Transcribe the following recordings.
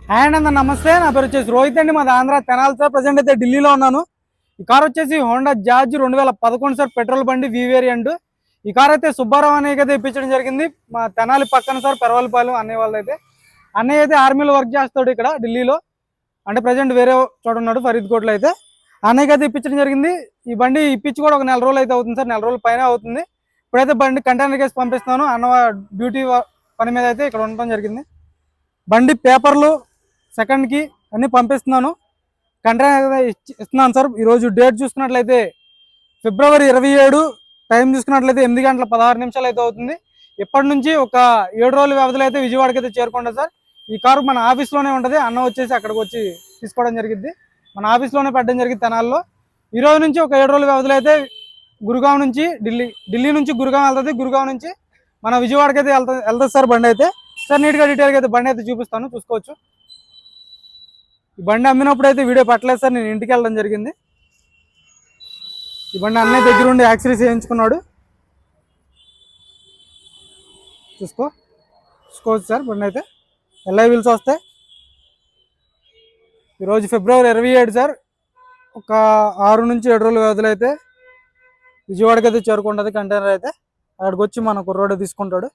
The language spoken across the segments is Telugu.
హాయ్ అండి, నమస్తే. నా పేరు వచ్చేసి రోహిత్ అండి. మాది ఆంధ్ర తెనాలి సార్. ప్రజెంట్ అయితే ఢిల్లీలో ఉన్నాను. ఈ కార్ వచ్చేసి హోండా జార్జ్ 2011 సార్, పెట్రోల్ బండి వి వేరియంట్. ఈ కార్ అయితే సుబ్బారావు అన్నయ్య అయితే ఇప్పించడం జరిగింది. మా తెనాలి పక్కన సార్, పెరవలపాలెం అన్నయ్య వాళ్ళది అయితే. అన్నయ్య అయితే ఆర్మీలో వర్క్ చేస్తాడు ఇక్కడ ఢిల్లీలో. అంటే ప్రజెంట్ వేరే చోట ఉన్నాడు, ఫరీద్కోట్లో అయితే. అన్నయ్యకి అయితే ఇప్పించడం జరిగింది. ఈ బండి ఇప్పించి కూడా ఒక 4 రోజులు అయితే అవుతుంది సార్, 4 రోజుల పైన అవుతుంది. ఇప్పుడైతే బండి కంటైనర్ కేసు పంపిస్తున్నాను. అన్న డ్యూటీ పని మీద అయితే ఇక్కడ ఉండటం జరిగింది. బండి పేపర్లు సెకండ్కి అన్నీ పంపిస్తున్నాను. కంటైనర్ ఇస్తున్నాను సార్. ఈరోజు డేట్ చూసుకున్నట్లయితే ఫిబ్రవరి 27, టైం చూసుకున్నట్లయితే 8:16 అయితే అవుతుంది. ఇప్పటి నుంచి ఒక 7 రోజుల వ్యవధిలో అయితే విజయవాడకి అయితే చేరుకుంటుంది సార్. ఈ కారు మన ఆఫీస్లోనే ఉంటుంది. అన్న వచ్చేసి అక్కడికి వచ్చి తీసుకోవడం జరిగింది. మన ఆఫీస్లోనే పెట్టడం జరిగింది తెనాల్లో. ఈ రోజు నుంచి ఒక 7 రోజుల వ్యవధిలో అయితే గురుగావ్ నుంచి ఢిల్లీ నుంచి గురుగావ్ వెళ్తుంది. గురుగావ్ నుంచి మన విజయవాడకి అయితే వెళ్తుంది సార్ బండి అయితే. సార్ నీట్గా డీటెయిల్గా అయితే బండి అయితే చూపిస్తాను, చూసుకోవచ్చు. ఈ బండి అమ్మినప్పుడు అయితే వీడియో పట్టలేదు సార్, నేను ఇంటికి వెళ్ళడం జరిగింది. ఈ బండి అన్నయ్య దగ్గర ఉండి యాక్సరీస్ చేయించుకున్నాడు. చూసుకోవచ్చు సార్. బండి అయితే ఎల్ఐ వీల్స్ వస్తాయి. ఈరోజు ఫిబ్రవరి 27 సార్. ఒక 6 నుంచి 7 రోజుల వ్యవధిలో అయితే విజయవాడకి అయితే చేరుకుంటుంది కంటైనర్ అయితే. అక్కడికి వచ్చి మన కుర్రోడు తీసుకుంటాడు.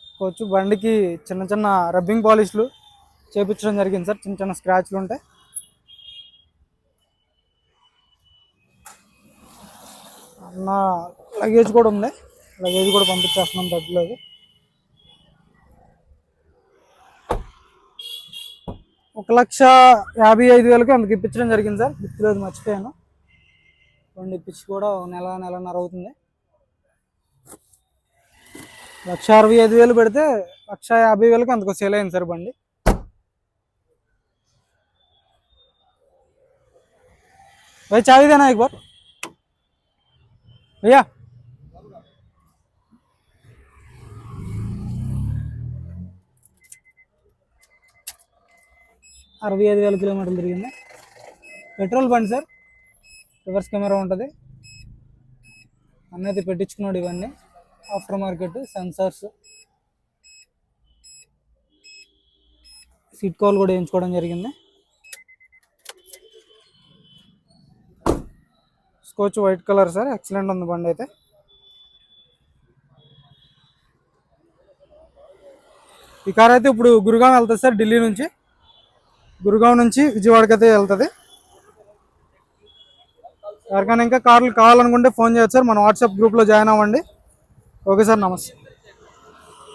చూసుకోవచ్చు. బండికి చిన్న చిన్న రబ్బింగ్ పాలిష్లు చేపించడం జరిగింది సార్. చిన్న చిన్న స్క్రాచ్లు ఉంటాయి. నా లగేజ్ కూడా ఉంది, లగేజ్ కూడా పంపించేస్తున్నాం, తగ్గలేదు. 1,55,000కి అందుకు ఇప్పించడం జరిగింది సార్. గుర్తులేదు, మర్చిపోయాను. బండి ఇప్పించి కూడా నెలన్నర అవుతుంది. 1,65,000 పెడితే 1,50,000కి అందుకు సేల్ అయింది సార్ బండి. भाई चाबी देना एक बार भैया। 65,000 కిలోమీటర్లు తిరిగింది. పెట్రోల్ బండి సార్. రివర్స్ కెమెరా ఉంటుంది. అన్నైతే పెట్టించుకున్నాడు ఇవన్నీ. After market sensors, seat cover కూడా వేయించుకోవడం జరిగింది. Skoch white colour sir. Excellent ఉంది బండి అయితే. ఈ కార్ అయితే ఇప్పుడు గురుగావ్ వెళ్తుంది సార్. ఢిల్లీ నుంచి గురుగావ్ నుంచి విజయవాడకి అయితే వెళ్తుంది. ఎవరికైనా ఇంకా కార్లు కావాలనుకుంటే ఫోన్ చేయొచ్చు సార్. మన వాట్సాప్ గ్రూప్లో జాయిన్ అవ్వండి. ఓకే సార్, నమస్తే.